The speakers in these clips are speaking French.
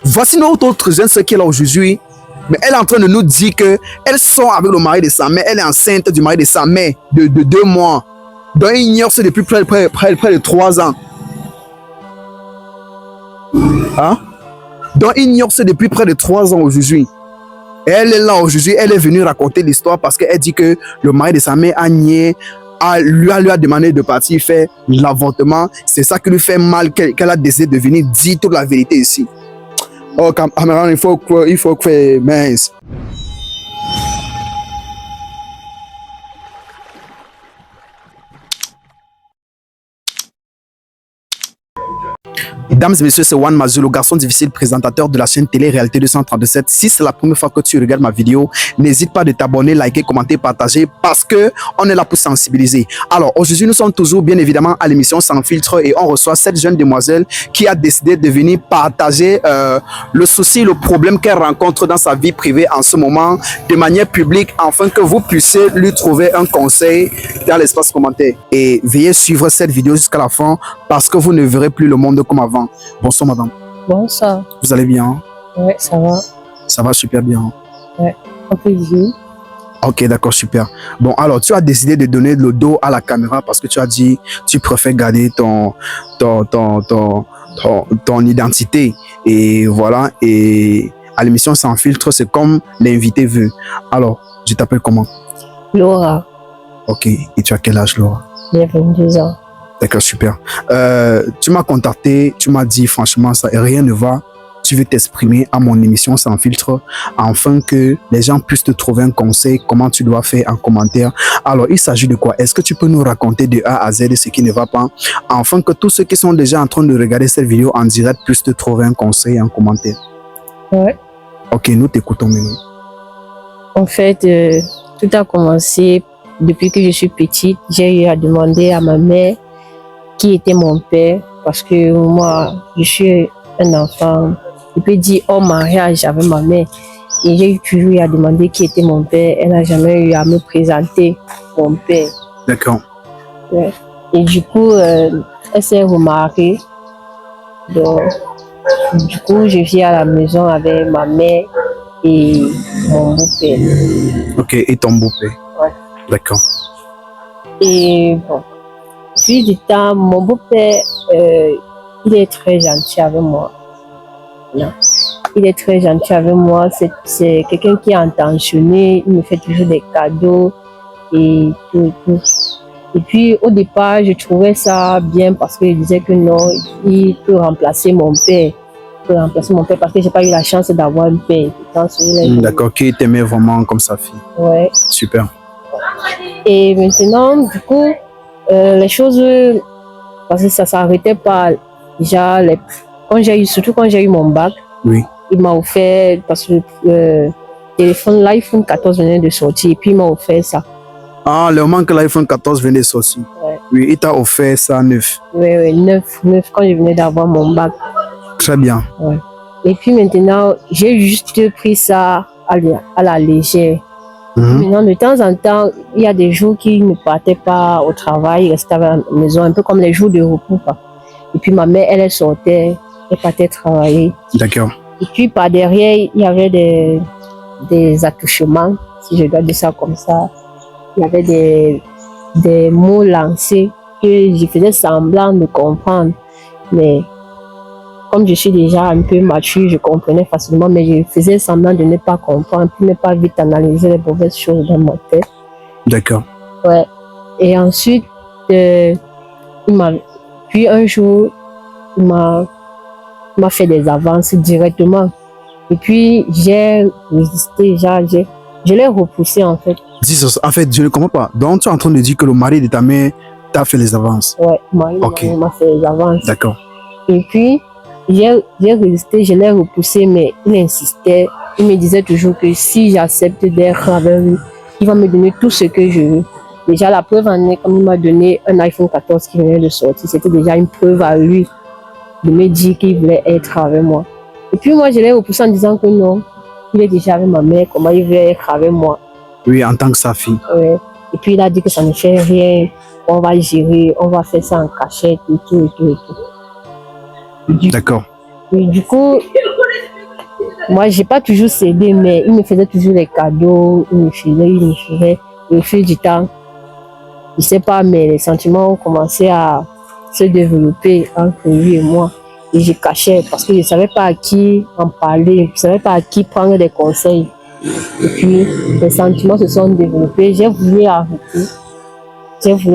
Voici notre autre jeune sœur qui est là aujourd'hui. Mais elle est en train de nous dire qu'elle sort avec le mari de sa mère. Elle est enceinte du mari de sa mère de 2 mois. Donc, il ignore ça depuis près de 3 ans. Hein? Donc, il ignore ça depuis près de 3 ans aujourd'hui. Et elle est là aujourd'hui. Elle est venue raconter l'histoire parce qu'elle dit que le mari de sa mère a nié, lui a demandé de partir faire l'avortement. C'est ça qui lui fait mal qu'elle a décidé de venir dire toute la vérité ici. Oh, Cameron, il faut que mince. Mesdames et messieurs, c'est Juan Mazou, le garçon difficile, présentateur de la chaîne télé Réalité 237. Si c'est la première fois que tu regardes ma vidéo, n'hésite pas de t'abonner, liker, commenter, partager parce que on est là pour sensibiliser. Alors, aujourd'hui, nous sommes toujours bien évidemment à l'émission Sans Filtre et on reçoit cette jeune demoiselle qui a décidé de venir partager le souci, le problème qu'elle rencontre dans sa vie privée en ce moment de manière publique afin que vous puissiez lui trouver un conseil dans l'espace commentaire. Et veuillez suivre cette vidéo jusqu'à la fin parce que vous ne verrez plus le monde comme avant. Bonsoir madame. Bonsoir. Vous allez bien? Ouais, ça va. Ça va super bien. Ouais, un peu vieux. Ok, d'accord, super. Bon, alors tu as décidé de donner le dos à la caméra parce que tu as dit tu préfères garder ton identité. Et voilà, et à l'émission Sans Filtre, c'est comme l'invité veut. Alors, je t'appelle comment? Laura. Ok, et tu as quel âge, Laura? J'ai 22 ans. D'accord, super. Tu m'as contacté, tu m'as dit franchement, ça, rien ne va. Tu veux t'exprimer à mon émission Sans Filtre afin que les gens puissent te trouver un conseil, comment tu dois faire en commentaire. Alors, il s'agit de quoi? Est-ce que tu peux nous raconter de A à Z ce qui ne va pas afin que tous ceux qui sont déjà en train de regarder cette vidéo en direct puissent te trouver un conseil en commentaire? Ouais. Ok, nous t'écoutons maintenant. En fait, tout a commencé depuis que je suis petite. J'ai eu à demander à ma mère qui était mon père parce que moi, je suis un enfant. Je peux dire hors mariage avec ma mère. Et j'ai toujours eu à demander qui était mon père. Elle n'a jamais eu à me présenter mon père. D'accord. Ouais. Et du coup, elle s'est remarquée. Donc, du coup, je viens à la maison avec ma mère et mon beau-père. Ok, et ton beau-père? Ouais. D'accord. Et bon, puis du temps, mon beau-père, il est très gentil avec moi. Non. Il est très gentil avec moi. C'est quelqu'un qui est intentionné. Il me fait toujours des cadeaux et tout et tout. Et puis, au départ, je trouvais ça bien parce qu'il disait que non, il peut remplacer mon père. Il peut remplacer mon père parce que j'ai pas eu la chance d'avoir un père. D'accord, qui t'aimait vraiment comme sa fille. Ouais. Super. Et maintenant, du coup, les choses, parce que ça s'arrêtait pas. Déjà, surtout quand j'ai eu mon bac, oui. Il m'a offert, parce que le téléphone, l'iPhone 14 venait de sortir, et puis il m'a offert ça. Ah, le moment que l'iPhone 14 venait de sortir. Ouais. Oui, il t'a offert ça neuf. Oui, neuf, quand je venais d'avoir mon bac. Très bien. Ouais. Et puis maintenant, j'ai juste pris ça à la légère. Maintenant, de temps en temps, il y a des jours qui ne partaient pas au travail, ils restaient à la maison, un peu comme les jours de repos. Et puis ma mère, elle sortait, elle partait travailler. D'accord. Et puis par derrière, il y avait des attouchements, si je dois dire ça comme ça. Il y avait des mots lancés que je faisais semblant de comprendre. Mais comme je suis déjà un peu mature, je comprenais facilement, mais je faisais semblant de ne pas comprendre, pour ne pas vite analyser les mauvaises choses dans ma tête. D'accord. Ouais. Et ensuite, puis un jour, il m'a fait des avances directement. Et puis, j'ai résisté, je l'ai repoussé en fait. En fait, je ne comprends pas. Donc, tu es en train de dire que le mari de ta mère t'a fait les avances? Ouais, il m'a fait les avances. D'accord. Et puis, j'ai résisté, je l'ai repoussé, mais il insistait. Il me disait toujours que si j'accepte d'être avec lui, il va me donner tout ce que je veux. Déjà, la preuve en est, comme il m'a donné un iPhone 14 qui venait de sortir, c'était déjà une preuve à lui de me dire qu'il voulait être avec moi. Et puis moi, je l'ai repoussé en disant que non, il est déjà avec ma mère, comment il veut être avec moi? Oui, en tant que sa fille. Ouais. Et puis il a dit que ça ne fait rien, on va gérer, on va faire ça en cachette et tout et tout et tout. D'accord. Et du coup, moi, j'ai pas toujours cédé, mais il me faisait toujours les cadeaux, il me faisait. Et au fil du temps, je sais pas, mais les sentiments ont commencé à se développer entre lui et moi. Et je cachais parce que je savais pas à qui en parler, je savais pas à qui prendre des conseils. Et puis, les sentiments se sont développés. J'ai voulu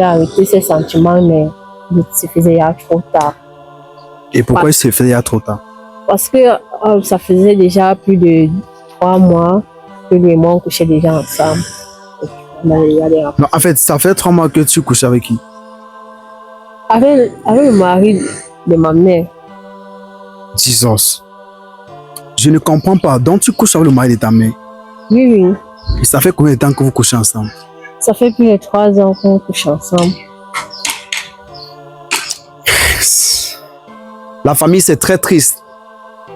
arrêter ces sentiments, mais il se faisait déjà trop tard. Et pourquoi il se faisait déjà trop tard? Parce que ça faisait déjà plus de 3 mois que lui et moi on couchait déjà ensemble. Non, en fait, ça fait 3 mois que tu couches avec qui? Avec le mari de ma mère. Jesus. Je ne comprends pas. Donc, tu couches avec le mari de ta mère? Oui, oui. Et ça fait combien de temps que vous couchez ensemble? Ça fait plus de 3 ans qu'on couche ensemble. La famille, c'est très triste.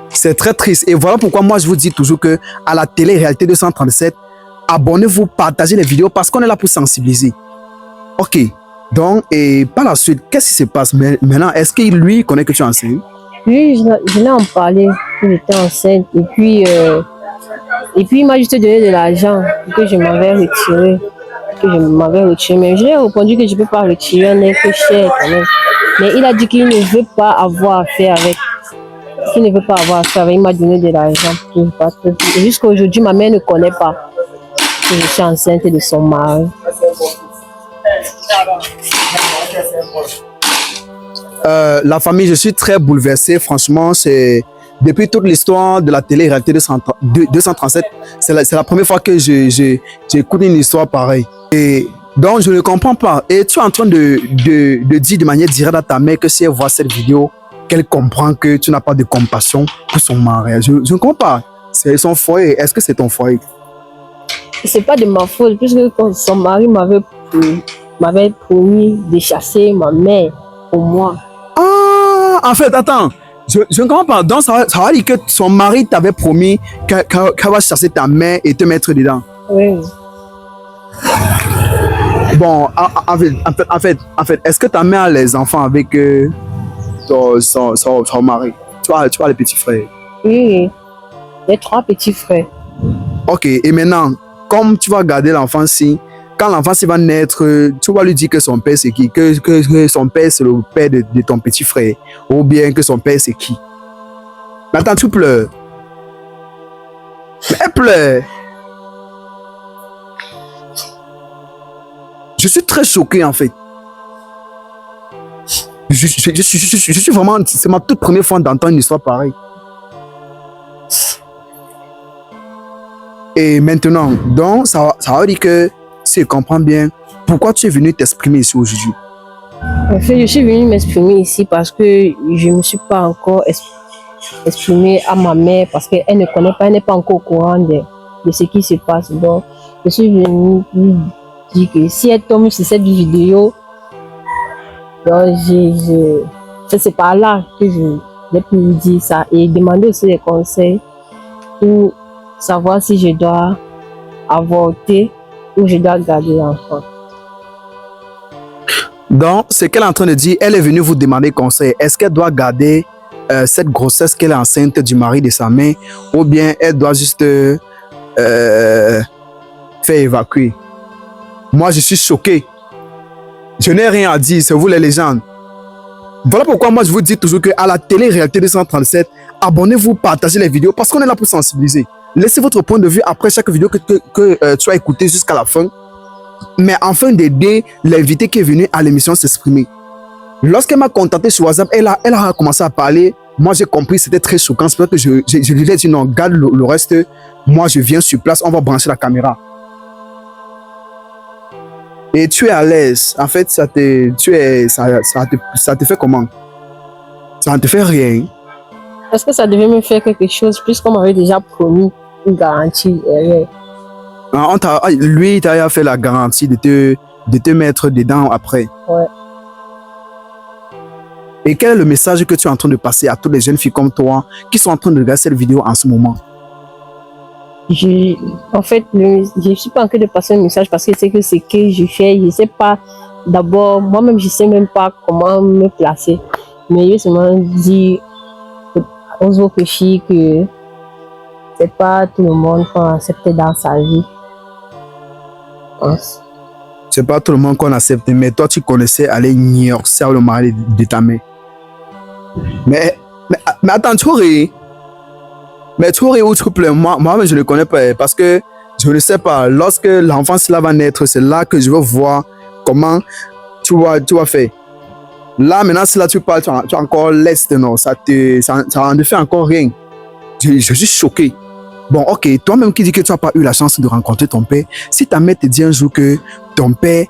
C'est très triste. Et voilà pourquoi moi, je vous dis toujours que à la télé-réalité 237, abonnez-vous, partagez les vidéos parce qu'on est là pour sensibiliser. Ok. Donc, et par la suite, qu'est-ce qui se passe maintenant? Est-ce qu'il lui connaît que tu es enceinte? Oui, je l'ai en parlé qu'il était enceinte. Et puis il m'a juste donné de l'argent que je m'avais retiré. Mais je lui ai répondu que je ne peux pas retirer un être cher quand même. Mais il a dit qu'il ne veut pas avoir affaire avec. Qu'il ne veut pas avoir affaire avec. Il m'a donné de l'argent. Et jusqu'à aujourd'hui, ma mère ne connaît pas que je suis enceinte de son mari. La famille, je suis très bouleversé. Franchement, c'est depuis toute l'histoire de la télé-réalité 237, c'est la première fois que j'écoute une histoire pareille. Et donc, je ne comprends pas. Et tu es en train de dire de manière directe à ta mère que si elle voit cette vidéo, qu'elle comprend que tu n'as pas de compassion pour son mariage. Je ne comprends pas. C'est son foyer. Est-ce que c'est ton foyer? C'est pas de ma faute, puisque quand son mari m'avait promis de chasser ma mère pour moi. Ah, en fait, attends. Je ne comprends pas. Donc, ça va dire que son mari t'avait promis qu'elle va chasser ta mère et te mettre dedans. Oui. Bon, en fait, est-ce que ta mère a les enfants avec son mari? Tu as les petits frères? Oui, j'ai 3 petits frères. Ok, et maintenant, comme tu vas garder l'enfant-ci, quand l'enfant va naître, tu vas lui dire que son père c'est qui? Que son père c'est le père de ton petit frère. Ou bien que son père c'est qui? Mais attends, tu pleures. Mais elle pleure. Je suis très choqué en fait. Je suis vraiment... C'est ma toute première fois d'entendre une histoire pareille. Et maintenant, donc, ça veut dire que, si je comprends bien, pourquoi tu es venu t'exprimer ici aujourd'hui? En fait, je suis venue m'exprimer ici parce que je ne me suis pas encore exprimée à ma mère parce qu'elle ne connaît pas, elle n'est pas encore au courant de ce qui se passe. Donc, je suis venue lui dire que si elle tombe sur cette vidéo, donc c'est par là que j'ai pu lui dire ça et demander aussi des conseils pour savoir si je dois avorter ou je dois garder l'enfant. Donc, ce qu'elle est en train de dire, elle est venue vous demander conseil. Est-ce qu'elle doit garder cette grossesse qu'elle est enceinte du mari de sa mère ou bien elle doit juste faire évacuer? Moi, je suis choqué. Je n'ai rien à dire, c'est vous les légendes. Voilà pourquoi moi je vous dis toujours qu'à la télé-réalité 237, abonnez-vous, partagez les vidéos parce qu'on est là pour sensibiliser. Laissez votre point de vue après chaque vidéo que tu as écouté jusqu'à la fin. Mais afin d'aider l'invité qui est venu à l'émission s'exprimer. Lorsqu'elle m'a contacté sur WhatsApp, elle a commencé à parler. Moi, j'ai compris, c'était très choquant. C'est pour ça que je lui ai dit non, garde le reste. Moi, je viens sur place, on va brancher la caméra. Et tu es à l'aise. En fait, ça te fait comment? Ça ne te fait rien. Est-ce que ça devait me faire quelque chose puisqu'on m'avait déjà promis une garantie? Lui, il t'a fait la garantie de te mettre dedans après. Ouais. Et quel est le message que tu es en train de passer à toutes les jeunes filles comme toi qui sont en train de regarder cette vidéo en ce moment? En fait, je ne suis pas en train de passer un message parce que c'est que ce que je fais, je ne sais pas. D'abord, moi-même, je ne sais même pas comment me placer. Mais je seulement dis aux autres filles que c'est pas tout le monde qu'on accepte dans sa vie. C'est pas tout le monde qu'on accepte, mais toi, tu connaissais aller niorcer le mari de ta mère. Mais attends, tu ris. Mais tu ris ou tu pleures. Moi, je ne le connais pas parce que je ne sais pas. Lorsque l'enfant cela va naître, c'est là que je veux voir comment tu vas faire. Là, maintenant, si là tu parles, tu as encore l'est, non? Ça ne fait encore rien. Je suis choqué. Bon, ok, toi-même qui dis que tu n'as pas eu la chance de rencontrer ton père, si ta mère te dit un jour que ton père,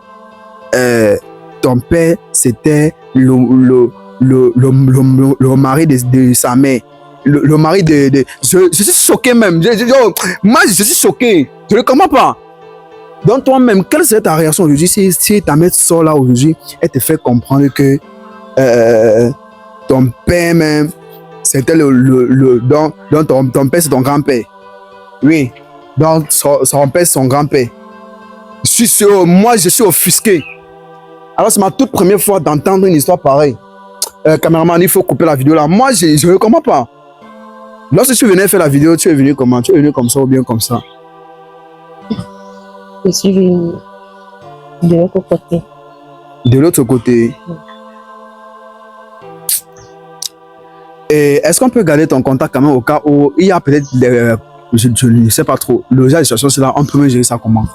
c'était le mari de sa mère, le mari de je suis choqué même. Moi, je suis choqué. Je ne comprends pas. Donc, toi-même, quelle serait ta réaction aujourd'hui si ta mère sort là aujourd'hui, elle te fait comprendre que ton père même, c'était donc ton père, c'est ton grand-père. Oui, donc son père, c'est son grand-père. Moi, je suis offusqué. Alors, c'est ma toute première fois d'entendre une histoire pareille. Caméraman, il faut couper la vidéo là. Moi, je ne comprends pas. Lorsque tu venais faire la vidéo, tu es venu comment? Tu es venu comme ça ou bien comme ça? Je suis venu de l'autre côté. De l'autre côté. Et est-ce qu'on peut garder ton contact quand même au cas où il y a peut-être des... Je ne sais pas trop. Le genre de situation, c'est là, on peut gérer ça comment?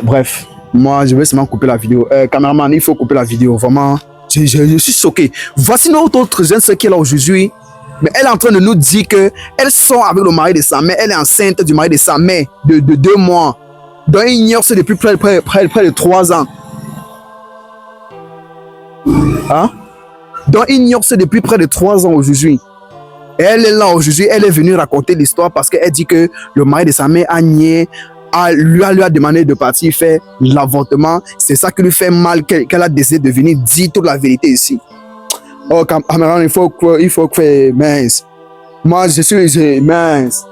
Bref, moi, je vais seulement couper la vidéo. Caméraman, il faut couper la vidéo. Vraiment, je suis choqué. Voici notre autre jeune sœur qui est là aujourd'hui. Mais elle est en train de nous dire qu'elle sort avec le mari de sa mère. Elle est enceinte du mari de sa mère de 2 mois. Donc, elle ignore ça depuis près de 3 ans. Hein? Donc, il ignore ça depuis près de 3 ans aujourd'hui. Et elle est là aujourd'hui, elle est venue raconter l'histoire parce qu'elle dit que le mari de sa mère a nié, lui a demandé de partir faire l'avortement. C'est ça qui lui fait mal, qu'elle a décidé de venir dire toute la vérité ici. Oh, caméraman, il faut que mince. Moi, je suis mince.